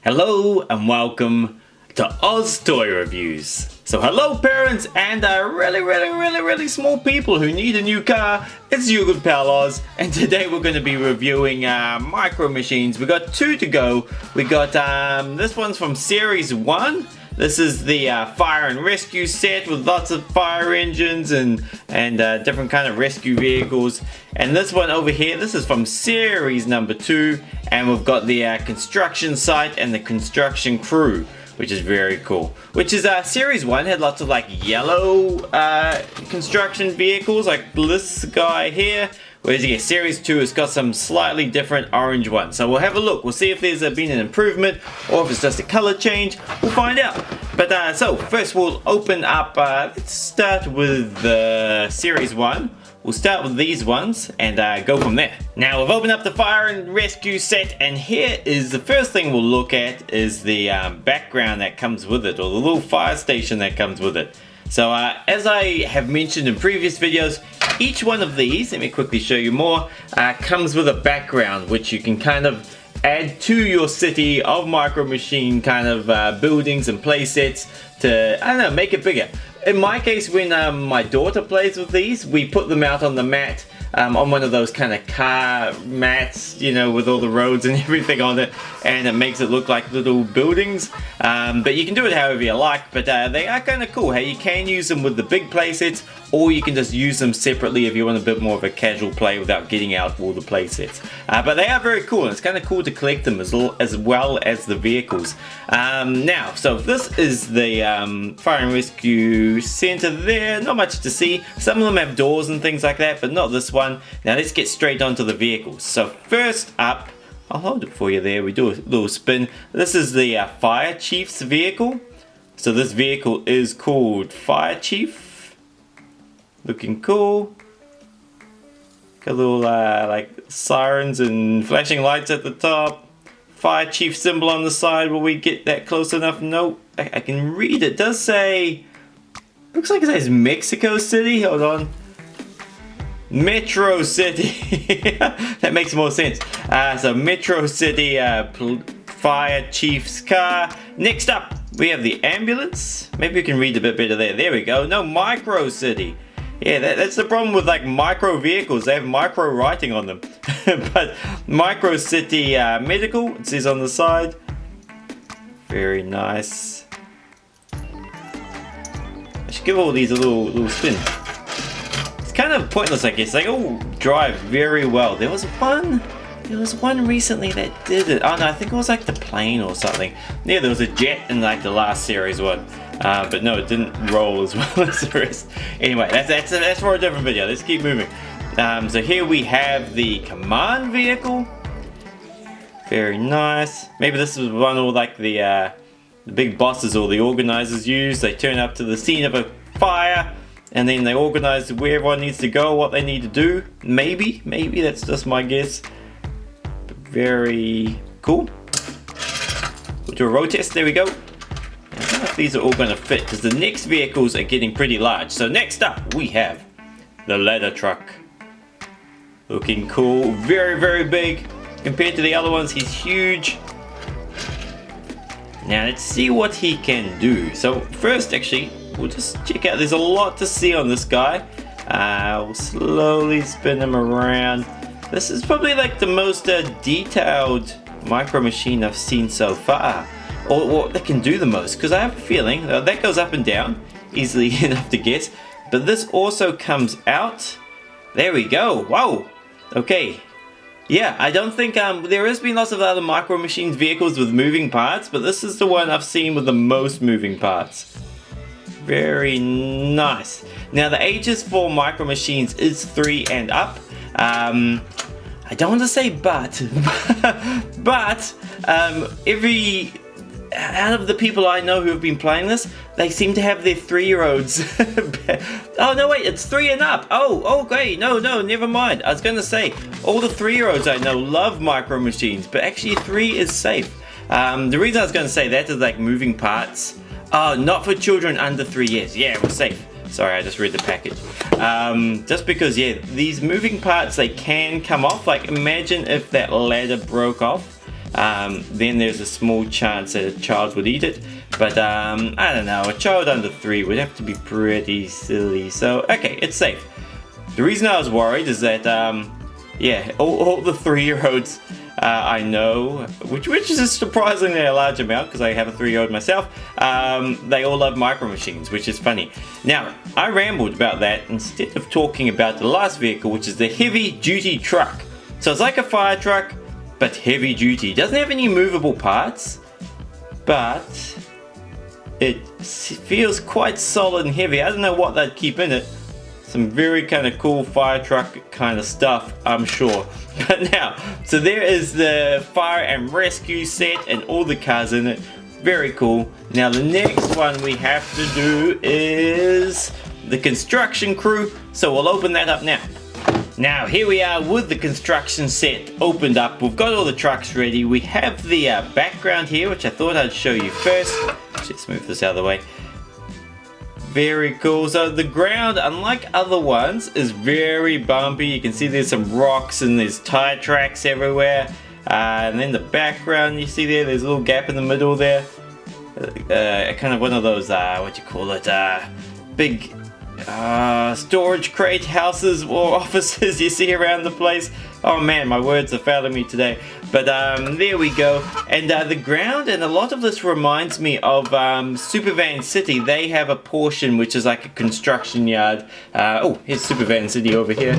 Hello and welcome to OzToyReviews. So hello parents and really small people who need a new car. It's your good pal Oz, and today we're going to be reviewing micro machines. We got two to go. We got this one's from series 1. This is the fire and rescue set with lots of fire engines and different kind of rescue vehicles. And this one over here, this is from series number 2, and we've got the construction site and the construction crew, which is very cool. Which is series 1 had lots of like yellow construction vehicles, like this guy here. Whereas series 2 has got some slightly different orange ones. So we'll have a look. We'll see if there's been an improvement or if it's just a color change. We'll find out. But so first we'll open up, let's start with series 1. We'll start with these ones and go from there. Now we've opened up the fire and rescue set, and here is the first thing we'll look at is the background that comes with it, or the little fire station that comes with it. So as I have mentioned in previous videos, each one of these, let me quickly show you more, comes with a background which you can kind of add to your city of Micro Machine kind of buildings and play sets to, I don't know, make it bigger. In my case, when my daughter plays with these, we put them out on the mat, on one of those kind of car mats, you know, with all the roads and everything on it, and it makes it look like little buildings. But you can do it however you like, but they are kind of cool. Hey, you can use them with the big play sets, or you can just use them separately if you want a bit more of a casual play without getting out all the play sets. But they are very cool, and it's kind of cool to collect them as well as the vehicles. Now, so this is the fire and rescue center there. Not much to see. Some of them have doors and things like that, but not this one. Now let's get straight onto the vehicles. So first up, I'll hold it for you there. We do a little spin. This is the fire chief's vehicle. So this vehicle is called Fire Chief. Looking cool. Got a little like sirens and flashing lights at the top. Fire Chief symbol on the side. Will we get that close enough? Nope. I can read it. It does say, looks like it says Mexico City. Hold on. Metro City. That makes more sense. So Metro City Fire Chief's car. Next up, we have the ambulance. Maybe we can read a bit better there. There we go. No, Micro City. Yeah, that's the problem with like micro vehicles. They have micro writing on them. But Micro City Medical, it says on the side. Very nice. I should give all these a little spin. It's kind of pointless, I guess. They all drive very well. There was one recently that did it. Oh no, I think it was like the plane or something. Yeah, there was a jet in like the last series one. But no, it didn't roll as well as the rest. Anyway, that's for a different video. Let's keep moving. So here we have the command vehicle. Very nice. Maybe this is one all like the big bosses or the organizers use. They turn up to the scene of a fire, and then they organize where everyone needs to go, what they need to do. Maybe that's just my guess. But very cool. We'll do a road test. There we go. I don't know if these are all going to fit, because the next vehicles are getting pretty large. So next up we have the ladder truck. Looking cool. Very big. Compared to the other ones, he's huge. Now let's see what he can do. So first, actually, we'll just check out. There's a lot to see on this guy. We'll slowly spin him around. This is probably like the most detailed micro machine I've seen so far. Or that can do the most, because I have a feeling that goes up and down easily enough to guess. But this also comes out. There we go. Wow. Okay. Yeah, I don't think there has been lots of other Micro Machines vehicles with moving parts, but this is the one I've seen with the most moving parts. Very nice. Now the ages for Micro Machines is 3 and up. I don't want to say but every out of the people I know who have been playing this, they seem to have their 3-year-olds. Oh no, wait, it's 3 and up. Oh, okay, no, never mind. I was gonna say, all the 3-year-olds I know love Micro Machines, but actually 3 is safe. The reason I was gonna say that is like moving parts. Oh, not for children under 3 years. Yeah, we're safe. Sorry, I just read the package. Just because, yeah, these moving parts, they can come off. Like, imagine if that ladder broke off. then there's a small chance that a child would eat it. But I don't know, a child under 3 would have to be pretty silly. So okay, it's safe. The reason I was worried is that yeah, all the 3-year-olds I know, which is surprisingly a large amount because I have a 3-year-old myself, they all love Micro Machines, which is funny. Now, I rambled about that instead of talking about the last vehicle, which is the heavy duty truck. So it's like a fire truck, but heavy duty. It doesn't have any movable parts, but it feels quite solid and heavy. I don't know what they'd keep in it. Some very kind of cool fire truck kind of stuff, I'm sure. But now, so there is the fire and rescue set and all the cars in it. Very cool. Now the next one we have to do is the construction crew. So we'll open that up now. Now here we are with the construction set opened up. We've got all the trucks ready. We have the background here, which I thought I'd show you first. Let's move this out of the way. Very cool. So the ground, unlike other ones, is very bumpy. You can see there's some rocks and there's tire tracks everywhere. And then the background, you see there's a little gap in the middle there. Kind of one of those, what do you call it? Big storage crate houses or offices you see around the place. Oh man, my words are failing me today. But there we go. And the ground, and a lot of this reminds me of Supervan City. They have a portion which is like a construction yard. Oh, here's Supervan City over here.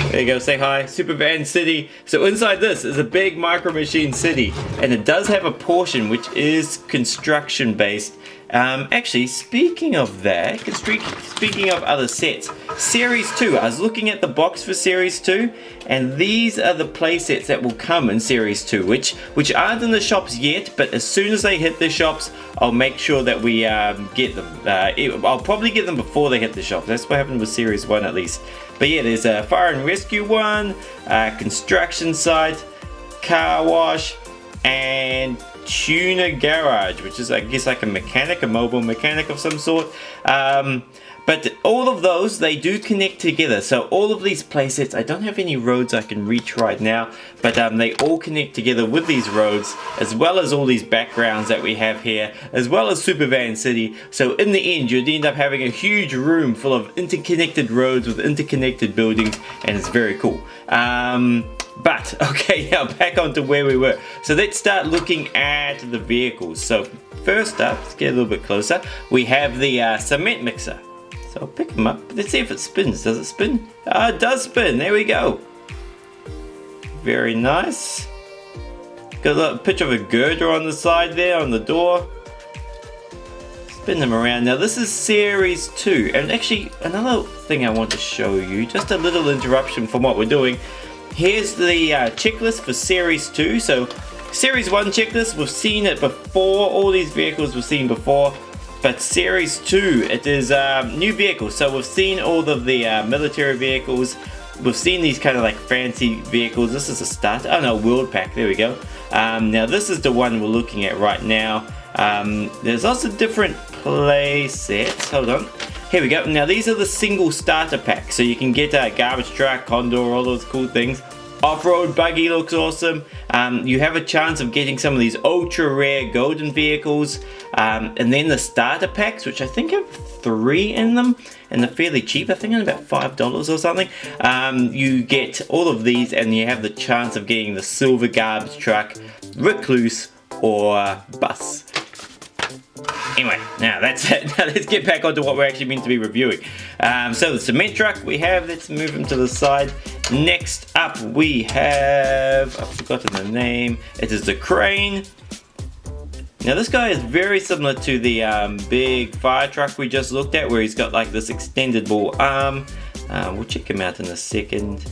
There you go, say hi, Supervan City. So inside this is a big Micro Machine city, and it does have a portion which is construction based. Actually, speaking of that, speaking of other sets, Series 2, I was looking at the box for Series 2, and these are the playsets that will come in Series 2, which aren't in the shops yet, but as soon as they hit the shops, I'll make sure that we get them. I'll probably get them before they hit the shops. That's what happened with Series 1 at least. But yeah, there's a fire and rescue one, construction site, car wash, and tuner garage, which is I guess like a mechanic, a mobile mechanic of some sort. But all of those, they do connect together. So all of these playsets, I don't have any roads I can reach right now, but they all connect together with these roads, as well as all these backgrounds that we have here, as well as Supervan City. So in the end, you'd end up having a huge room full of interconnected roads with interconnected buildings, and it's very cool. But okay, now back onto where we were. So let's start looking at the vehicles. So first up, let's get a little bit closer. We have the cement mixer. So I'll pick them up. Let's see if it spins. Does it spin? It does spin. There we go. Very nice. Got a little picture of a girder on the side there on the door. Spin them around. Now this is Series 2. And actually another thing I want to show you, just a little interruption from what we're doing. Here's the checklist for Series 2. So Series 1 checklist, we've seen it before. All these vehicles we've seen before. But Series 2, it is new vehicles. So we've seen all of the military vehicles. We've seen these kind of like fancy vehicles. This is a starter. Oh no, World Pack. There we go. Now this is the one we're looking at right now. There's also different play sets. Hold on. Here we go. Now these are the single starter packs. So you can get a garbage truck, condor, all those cool things. Off-road buggy looks awesome. You have a chance of getting some of these ultra rare golden vehicles. And then the starter packs, which I think have 3 in them. And they're fairly cheap. I think they're about $5 or something. You get all of these and you have the chance of getting the silver garbage truck, recluse, or bus. Anyway, now that's it. Now let's get back onto what we're actually meant to be reviewing. So the cement truck we have, let's move him to the side. Next up we have, I've forgotten the name, it is the crane. Now this guy is very similar to the big fire truck we just looked at, where he's got like this extendable arm. We'll check him out in a second.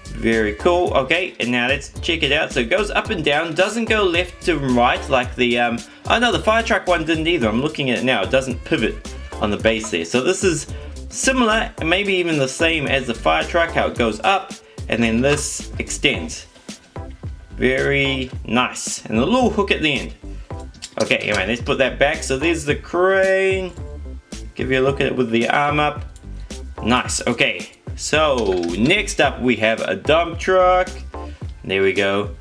Very cool. Okay, and now let's check it out. So it goes up and down, doesn't go left to right like the oh no, the fire truck one didn't either. I'm looking at it now. It doesn't pivot on the base there. So this is similar, and maybe even the same as the fire truck, how it goes up and then this extends. Very nice. And a little hook at the end. Okay, anyway, let's put that back. So there's the crane. Give you a look at it with the arm up. Nice. Okay. So next up we have a dump truck. There we go.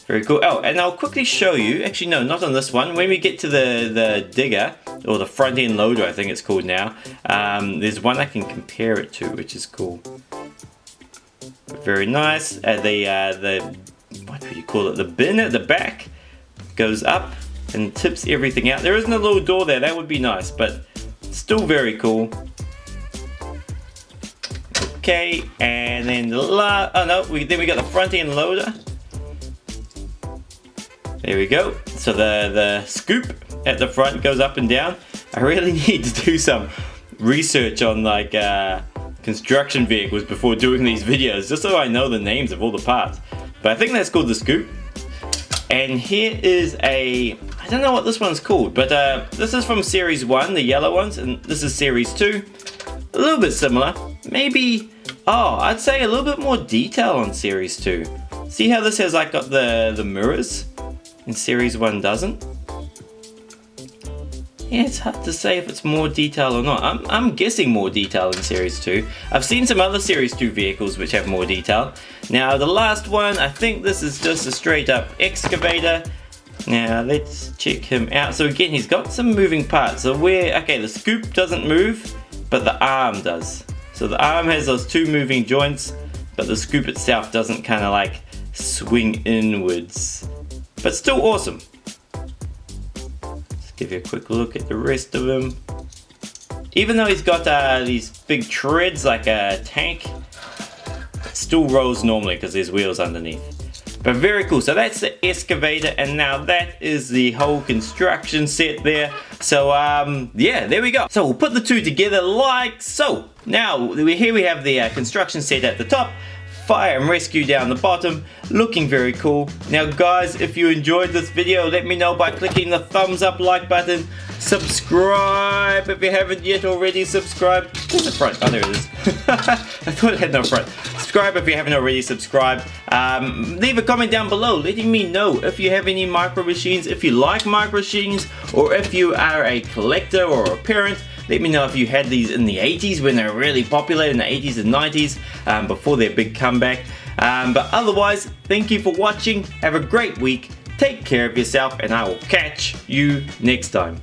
Very cool. Oh, and I'll quickly show you, actually no, not on this one. When we get to the digger, or the front end loader I think it's called now, there's one I can compare it to, which is cool. Very nice. The what do you call it? The bin at the back goes up and tips everything out. There isn't a little door there, that would be nice, but still very cool. Okay, and then then we got the front end loader. There we go. So the scoop at the front goes up and down. I really need to do some research on like construction vehicles before doing these videos, just so I know the names of all the parts. But I think that's called the scoop. And here is I don't know what this one's called, but this is from Series 1, the yellow ones, and this is Series 2. A little bit similar. Maybe, I'd say a little bit more detail on Series 2. See how this has like got the mirrors? And Series 1 doesn't? Yeah, it's hard to say if it's more detail or not. I'm guessing more detail in Series 2. I've seen some other Series 2 vehicles which have more detail. Now the last one, I think this is just a straight up excavator. Now let's check him out. So again, he's got some moving parts. So the scoop doesn't move, but the arm does. So the arm has those two moving joints, but the scoop itself doesn't kind of like swing inwards. But still awesome. Let's give you a quick look at the rest of him. Even though he's got these big treads like a tank, it still rolls normally because there's wheels underneath. But very cool. So that's the excavator, and now that is the whole construction set there. So yeah, there we go. So we'll put the two together like so. Now here we have the construction set at the top. Fire and rescue down the bottom, looking very cool. Now guys, if you enjoyed this video, let me know by clicking the thumbs up like button. Subscribe if you haven't yet already subscribed. Where's the front? Oh, there it is. I thought it had no front. Subscribe if you haven't already subscribed. Leave a comment down below letting me know if you have any micro machines, if you like micro machines, or if you are a collector or a parent. Let me know if you had these in the 80s when they were really popular, in the 80s and 90s, before their big comeback. But otherwise, thank you for watching. Have a great week. Take care of yourself, and I will catch you next time.